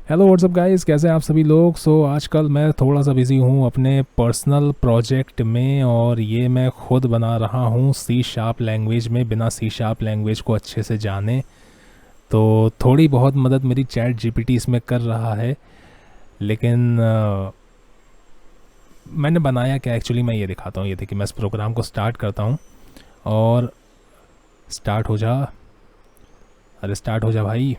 Hello what's up guys, कैसे हैं आप सभी लोग। आजकल मैं थोड़ा सा बिज़ी हूँ अपने पर्सनल प्रोजेक्ट में, और ये मैं खुद बना रहा हूँ सी शार्प लैंग्वेज में, बिना सी शार्प लैंग्वेज को अच्छे से जाने। तो थोड़ी बहुत मदद मेरी चैट जीपीटी इसमें कर रहा है। लेकिन मैंने बनाया क्या एक्चुअली, मैं ये दिखाता हूँ। ये देखिए, मैं इस प्रोग्राम को स्टार्ट करता हूँ और स्टार्ट हो जा। अरे स्टार्ट हो जा भाई।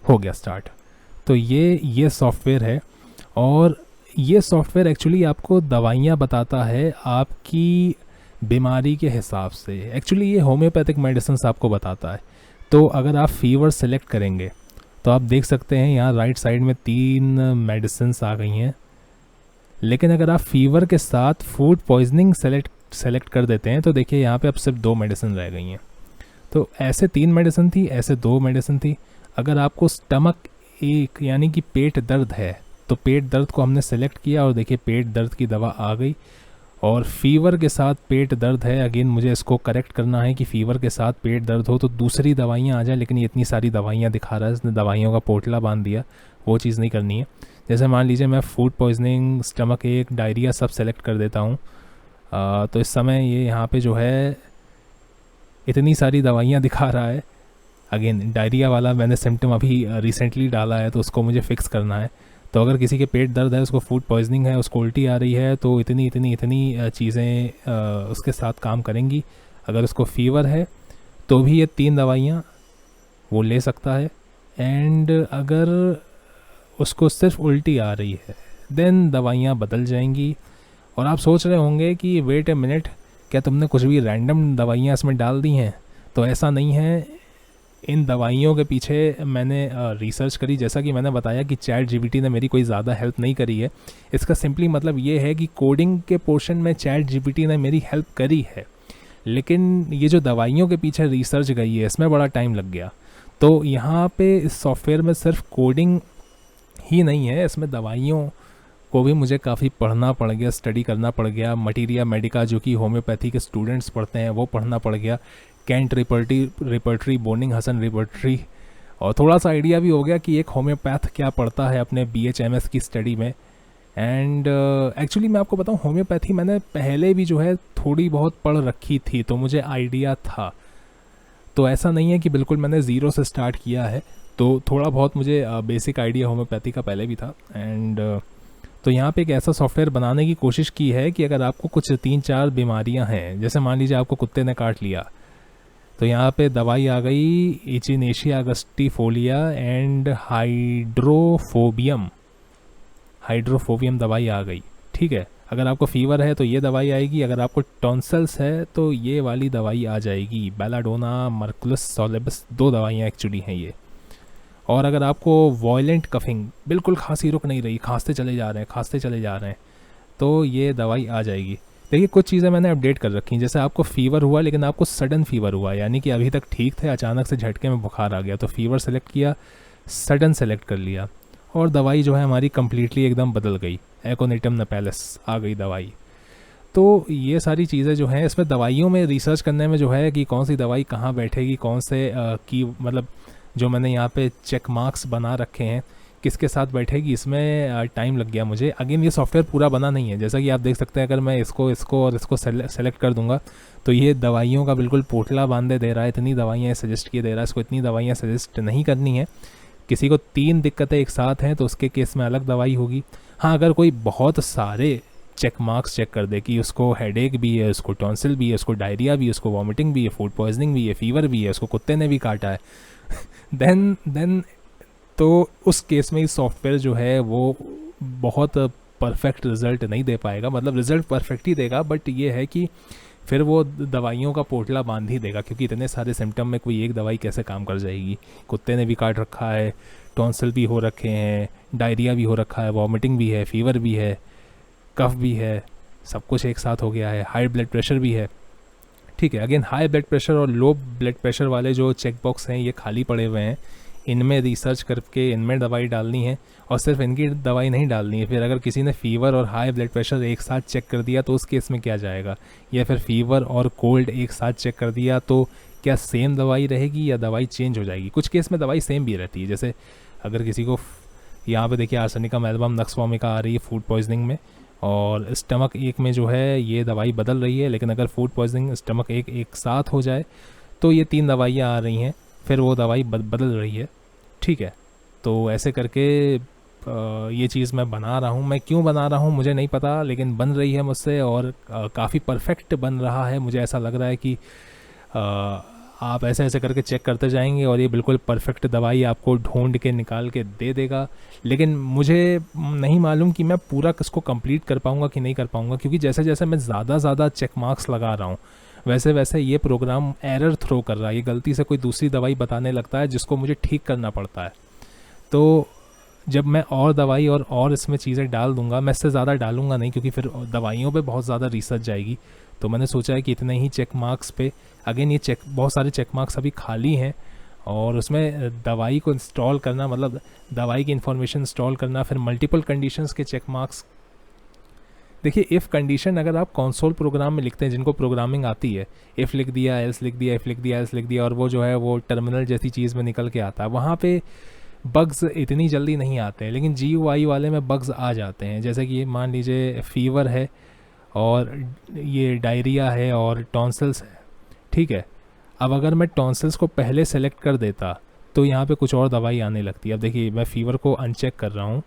हो गया स्टार्ट। तो ये सॉफ्टवेयर है, और ये सॉफ्टवेयर एक्चुअली आपको दवाइयाँ बताता है आपकी बीमारी के हिसाब से। एक्चुअली ये होम्योपैथिक मेडिसिन आपको बताता है। तो अगर आप फीवर सेलेक्ट करेंगे तो आप देख सकते हैं यहाँ राइट साइड में 3 मेडिसिन आ गई हैं। लेकिन अगर आप फीवर के साथ फूड पॉइजनिंग सेलेक्ट कर देते हैं तो देखिए यहाँ पे अब सिर्फ 2 मेडिसिन रह गई हैं। तो ऐसे 3 मेडिसिन थी, ऐसे 2 मेडिसिन थी। अगर आपको स्टमक एक यानी कि पेट दर्द है तो पेट दर्द को हमने सेलेक्ट किया, और देखिए पेट दर्द की दवा आ गई। और फीवर के साथ पेट दर्द है, अगेन मुझे इसको करेक्ट करना है कि फीवर के साथ पेट दर्द हो तो दूसरी दवाइयाँ आ जाए। लेकिन ये इतनी सारी दवाइयाँ दिखा रहा है, इसने दवाइयों का पोटला बांध दिया। वो चीज़ नहीं करनी है। जैसे मान लीजिए मैं फूड पॉइजनिंग, स्टमक एक, डायरिया सब सेलेक्ट कर देता हूँ। तो इस समय ये यहाँ पे जो है इतनी सारी दवाइयाँ दिखा रहा है। अगेन डायरिया वाला मैंने सिम्टम अभी रिसेंटली डाला है, तो उसको मुझे फिक्स करना है। तो अगर किसी के पेट दर्द है, उसको फूड पॉइजनिंग है, उसको उल्टी आ रही है, तो इतनी इतनी इतनी चीज़ें उसके साथ काम करेंगी। अगर उसको फीवर है तो भी ये 3 दवाइयाँ वो ले सकता है। एंड अगर उसको सिर्फ उल्टी आ रही है देन दवाइयाँ बदल जाएंगी। और आप सोच रहे होंगे कि वेट ए मिनट, क्या तुमने कुछ भी रैंडम दवाइयाँ इसमें डाल दी हैं? तो ऐसा नहीं है। इन दवाइयों के पीछे मैंने रिसर्च करी। जैसा कि मैंने बताया कि चैट जीपीटी ने मेरी कोई ज़्यादा हेल्प नहीं करी है। इसका सिंपली मतलब ये है कि कोडिंग के पोर्शन में चैट जीपीटी ने मेरी हेल्प करी है, लेकिन ये जो दवाइयों के पीछे रिसर्च गई है इसमें बड़ा टाइम लग गया। तो यहाँ पे इस सॉफ्टवेयर में सिर्फ कोडिंग ही नहीं है, इसमें दवाइयों को भी मुझे काफ़ी पढ़ना पड़ गया, स्टडी करना पड़ गया। मटीरिया मेडिका जो कि होम्योपैथी के स्टूडेंट्स पढ़ते हैं वो पढ़ना पड़ गया। Kent repertory, Boenninghausen repertory. और थोड़ा सा आइडिया भी हो गया कि एक होम्योपैथ क्या पढ़ता है अपने BHMS की स्टडी में। एंड एक्चुअली मैं आपको बताऊं, होम्योपैथी मैंने पहले भी जो है थोड़ी बहुत पढ़ रखी थी, तो मुझे आइडिया था। तो ऐसा नहीं है कि बिल्कुल मैंने ज़ीरो से स्टार्ट किया है। तो थोड़ा बहुत मुझे बेसिक आइडिया होम्योपैथी का पहले भी था। एंड तो यहाँ पे एक ऐसा सॉफ्टवेयर बनाने की कोशिश की है कि अगर आपको कुछ 3-4 बीमारियाँ हैं, जैसे मान लीजिए आपको कुत्ते ने काट लिया, तो यहाँ पे दवाई आ गई इचिनेशिया अगस्टिफोलिया एंड हाइड्रोफोबियम दवाई आ गई। ठीक है। अगर आपको फीवर है तो ये दवाई आएगी। अगर आपको टॉन्सल्स है तो ये वाली दवाई आ जाएगी, बेलाडोना मर्कुलस सोलेबस। 2 दवाइयाँ एक्चुअली हैं ये। और अगर आपको वॉयलेंट कफिंग, बिल्कुल खांसी रुक नहीं रही, खांसते चले जा रहे हैं, तो ये दवाई आ जाएगी। देखिए कुछ चीज़ें मैंने अपडेट कर रखी हैं। जैसे आपको फीवर हुआ, लेकिन आपको सडन फीवर हुआ, यानी कि अभी तक ठीक थे, अचानक से झटके में बुखार आ गया, तो फीवर सेलेक्ट किया, सडन सेलेक्ट कर लिया, और दवाई जो है हमारी कम्प्लीटली एकदम बदल गई। एकोनिटम नेपेलस आ गई दवाई। तो ये सारी चीज़ें जो हैं, इसमें दवाइयों में रिसर्च करने में जो है कि कौन सी दवाई कहाँ बैठेगी, कौन से की मतलब जो मैंने यहाँ पे चेक मार्क्स बना रखे हैं किसके साथ बैठेगी, इसमें टाइम लग गया मुझे। अगेन ये सॉफ्टवेयर पूरा बना नहीं है, जैसा कि आप देख सकते हैं। अगर मैं इसको और इसको सेलेक्ट कर दूंगा तो ये दवाइयों का बिल्कुल पोटला बांधे दे रहा है। इतनी दवाइयाँ सजेस्ट किए दे रहा है, इसको इतनी दवाइयाँ सजेस्ट नहीं करनी है। किसी को 3 दिक्कतें एक साथ हैं तो उसके केस में अलग दवाई होगी। हाँ, अगर कोई बहुत सारे चेक मार्क्स चेक कर दे कि उसको हेडेक भी है, उसको टॉन्सिल भी है, उसको डायरिया भी है, उसको वॉमिटिंग भी है, फूड पॉइजनिंग भी है, फीवर भी है, उसको कुत्ते ने भी काटा है, देन तो उस केस में सॉफ्टवेयर जो है वो बहुत परफेक्ट रिजल्ट नहीं दे पाएगा। मतलब रिजल्ट परफेक्ट ही देगा, बट ये है कि फिर वो दवाइयों का पोटला बांध ही देगा, क्योंकि इतने सारे सिम्टम में कोई एक दवाई कैसे काम कर जाएगी। कुत्ते ने भी काट रखा है, टॉन्सिल भी हो रखे हैं, डायरिया भी हो रखा है, वॉमिटिंग भी है, फीवर भी है, कफ भी है, सब कुछ एक साथ हो गया है, हाई ब्लड प्रेशर भी है। ठीक है। अगेन हाई ब्लड प्रेशर और लो ब्लड प्रेशर वाले जो चेक बॉक्स हैं ये खाली पड़े हुए हैं, इनमें रिसर्च करके इनमें दवाई डालनी है। और सिर्फ इनकी दवाई नहीं डालनी है, फिर अगर किसी ने फीवर और हाई ब्लड प्रेशर एक साथ चेक कर दिया तो उस केस में क्या जाएगा, या फिर फीवर और कोल्ड एक साथ चेक कर दिया तो क्या सेम दवाई रहेगी या दवाई चेंज हो जाएगी। कुछ केस में दवाई सेम भी रहती है, जैसे अगर किसी को यहाँ पे देखिए आर्सेनिकम एल्बम नक्सवामिका आ रही है फूड पॉइजनिंग में, और स्टमक एक में जो है ये दवाई बदल रही है, लेकिन अगर फूड पॉइजनिंग स्टमक एक साथ हो जाए तो ये 3 दवाइयाँ आ रही हैं, फिर वो दवाई बदल रही है। ठीक है, तो ऐसे करके ये चीज़ मैं बना रहा हूँ। मैं क्यों बना रहा हूँ मुझे नहीं पता, लेकिन बन रही है मुझसे और काफ़ी परफेक्ट बन रहा है। मुझे ऐसा लग रहा है कि आप ऐसे ऐसे करके चेक करते जाएंगे और ये बिल्कुल परफेक्ट दवाई आपको ढूंढ के निकाल के दे देगा। लेकिन मुझे नहीं मालूम कि मैं पूरा इसको कंप्लीट कर पाऊँगा कि नहीं कर पाऊँगा, क्योंकि जैसे जैसे मैं ज़्यादा चेक मार्क्स लगा रहा हूँ वैसे वैसे ये प्रोग्राम एरर थ्रो कर रहा है। ये गलती से कोई दूसरी दवाई बताने लगता है जिसको मुझे ठीक करना पड़ता है। तो जब मैं और दवाई और इसमें चीज़ें डाल दूंगा, मैं इससे ज़्यादा डालूंगा नहीं क्योंकि फिर दवाइयों पे बहुत ज़्यादा रिसर्च जाएगी। तो मैंने सोचा है कि इतने ही चेक मार्क्स पे, अगेन ये बहुत सारे चेक मार्क्स अभी खाली हैं और उसमें दवाई को इंस्टॉल करना, मतलब दवाई की इन्फॉर्मेशन इंस्टॉल करना, फिर मल्टीपल कंडीशंस के चेक मार्क्स। देखिए इफ़ कंडीशन अगर आप कंसोल प्रोग्राम में लिखते हैं, जिनको प्रोग्रामिंग आती है, इफ़ लिख दिया, एल्स लिख दिया, इफ़ लिख दिया, एल्स लिख दिया, और वो जो है वो टर्मिनल जैसी चीज़ में निकल के आता है, वहाँ पे बग्स इतनी जल्दी नहीं आते हैं। लेकिन GUI वाले में बग्स आ जाते हैं। जैसे कि मान लीजिए फीवर है और ये डायरिया है और टॉन्सिल्स है, ठीक है। अब अगर मैं टॉन्सिल्स को पहले सेलेक्ट कर देता तो यहाँ पे कुछ और दवाई आने लगती है। अब देखिए मैं फ़ीवर को अनचेक कर रहा हूँ,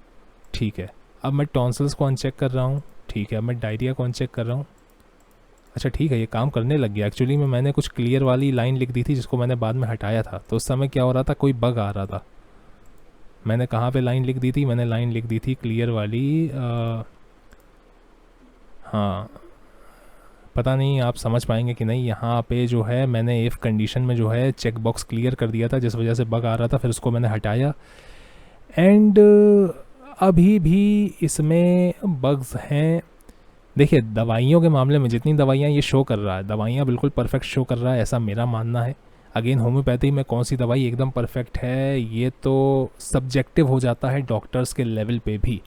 ठीक है। अब मैं टॉन्सिल्स को अनचेक कर रहा हूँ, ठीक है। अब मैं डायरिया को अनचेक कर रहा हूँ, अच्छा ठीक है, ये काम करने लग गया। एक्चुअली में मैंने कुछ क्लियर वाली लाइन लिख दी थी जिसको मैंने बाद में हटाया था। तो उस समय क्या हो रहा था, कोई बग आ रहा था। मैंने कहाँ पे लाइन लिख दी थी, मैंने लाइन लिख दी थी क्लियर वाली, हाँ पता नहीं आप समझ पाएंगे कि नहीं। यहाँ पे जो है मैंने इफ़ कंडीशन में जो है चेक बॉक्स क्लियर कर दिया था जिस वजह से बग आ रहा था, फिर उसको मैंने हटाया। एंड अभी भी इसमें बग्स हैं। देखिए दवाइयों के मामले में जितनी दवाइयाँ ये शो कर रहा है, दवाइयाँ बिल्कुल परफेक्ट शो कर रहा है, ऐसा मेरा मानना है। अगेन होम्योपैथी में कौन सी दवाई एकदम परफेक्ट है ये तो सब्जेक्टिव हो जाता है डॉक्टर्स के लेवल पे भी।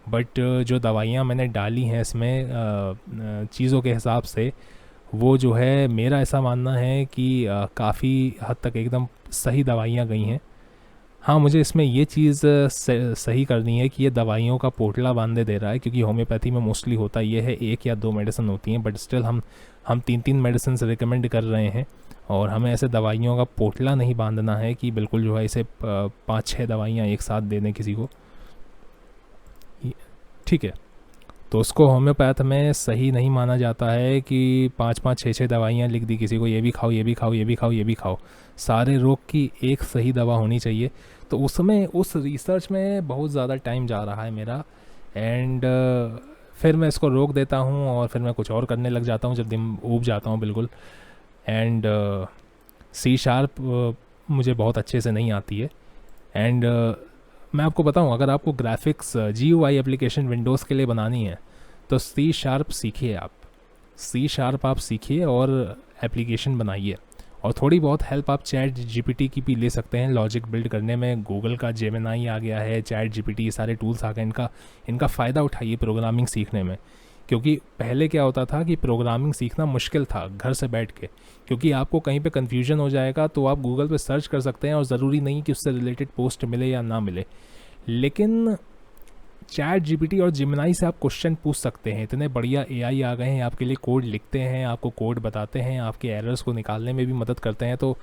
बट जो दवाइयाँ मैंने डाली हैं इसमें चीज़ों के हिसाब से, वो जो है मेरा ऐसा मानना है कि काफ़ी हद तक एकदम सही दवाइयाँ गई हैं। हाँ मुझे इसमें ये चीज़ सही करनी है कि ये दवाइयों का पोटला बांधे दे रहा है, क्योंकि होम्योपैथी में मोस्टली होता ये है 1 या 2 मेडिसिन होती हैं, बट स्टिल हम 3 मेडिसिन रिकमेंड कर रहे हैं। और हमें ऐसे दवाइयों का पोटला नहीं बांधना है कि बिल्कुल जो है इसे 5-6 दवाइयाँ एक साथ दे दें किसी को, ठीक है। तो उसको होम्योपैथ में सही नहीं माना जाता है कि 5-5 6-6 दवाइयाँ लिख दी किसी को, ये भी खाओ, ये भी खाओ, ये भी खाओ, ये भी खाओ। सारे रोग की एक सही दवा होनी चाहिए। तो उसमें उस रिसर्च में बहुत ज़्यादा टाइम जा रहा है मेरा। एंड फिर मैं इसको रोक देता हूँ और फिर मैं कुछ और करने लग जाता हूँ जब दिन ऊब जाता हूँ बिल्कुल। एंड C# मुझे बहुत अच्छे से नहीं आती है। एंड मैं आपको बताऊं, अगर आपको ग्राफिक्स GUI एप्लीकेशन विंडोज़ के लिए बनानी है तो C# सीखिए आप। C# आप सीखिए और एप्लीकेशन बनाइए। और थोड़ी बहुत हेल्प आप ChatGPT की भी ले सकते हैं लॉजिक बिल्ड करने में। गूगल का जेमिनी आ गया है, ChatGPT, सारे टूल्स आ गए। इनका फ़ायदा उठाइए प्रोग्रामिंग सीखने में। क्योंकि पहले क्या होता था कि प्रोग्रामिंग सीखना मुश्किल था घर से बैठ के, क्योंकि आपको कहीं पे कन्फ्यूजन हो जाएगा तो आप गूगल पे सर्च कर सकते हैं और ज़रूरी नहीं कि उससे रिलेटेड पोस्ट मिले या ना मिले। लेकिन ChatGPT और जेमिनी से आप क्वेश्चन पूछ सकते हैं। इतने बढ़िया AI आ गए हैं, आपके लिए कोड लिखते हैं, आपको कोड बताते हैं, आपके एरर्स को निकालने में भी मदद करते हैं। तो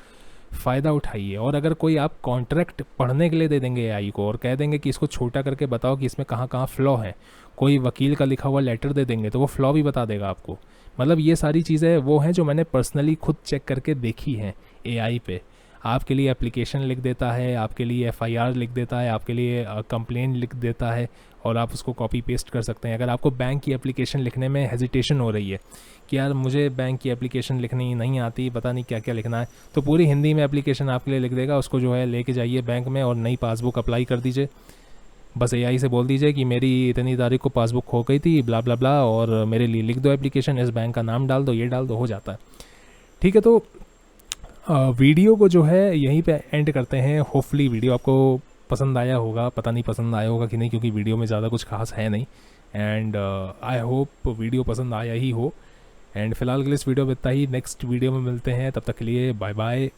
फ़ायदा उठाइए। और अगर कोई आप कॉन्ट्रैक्ट पढ़ने के लिए दे देंगे AI को और कह देंगे कि इसको छोटा करके बताओ कि इसमें कहाँ कहाँ फ़्लॉ है, कोई वकील का लिखा हुआ लेटर दे देंगे तो वो फ़्लॉ भी बता देगा आपको। मतलब ये सारी चीज़ें वो हैं जो मैंने पर्सनली खुद चेक करके देखी हैं AI पे। आपके लिए एप्लीकेशन लिख देता है, आपके लिए FIR लिख देता है, आपके लिए कंप्लेन लिख देता है और आप उसको कॉपी पेस्ट कर सकते हैं। अगर आपको बैंक की एप्लीकेशन लिखने में हेजिटेशन हो रही है कि यार मुझे बैंक की एप्लीकेशन लिखनी नहीं आती, पता नहीं क्या क्या लिखना है, तो पूरी हिंदी में एप्लीकेशन आपके लिए लिख देगा। उसको जो है लेके जाइए बैंक में और नई पासबुक अप्लाई कर दीजिए। बस AI से बोल दीजिए कि मेरी इतनी तारीख को पासबुक खो गई थी, ब्ला ब्ला ब्ला, और मेरे लिए लिख दो एप्लीकेशन, इस बैंक का नाम डाल दो, ये डाल दो, हो जाता है। ठीक है, तो वीडियो को जो है यहीं पे एंड करते हैं। होपफुली वीडियो आपको पसंद आया होगा, पता नहीं पसंद आया होगा कि नहीं, क्योंकि वीडियो में ज़्यादा कुछ खास है नहीं। एंड आई होप वीडियो पसंद आया ही हो। एंड फिलहाल के लिए इस वीडियो में इतना ही, नेक्स्ट वीडियो में मिलते हैं, तब तक के लिए बाय बाय।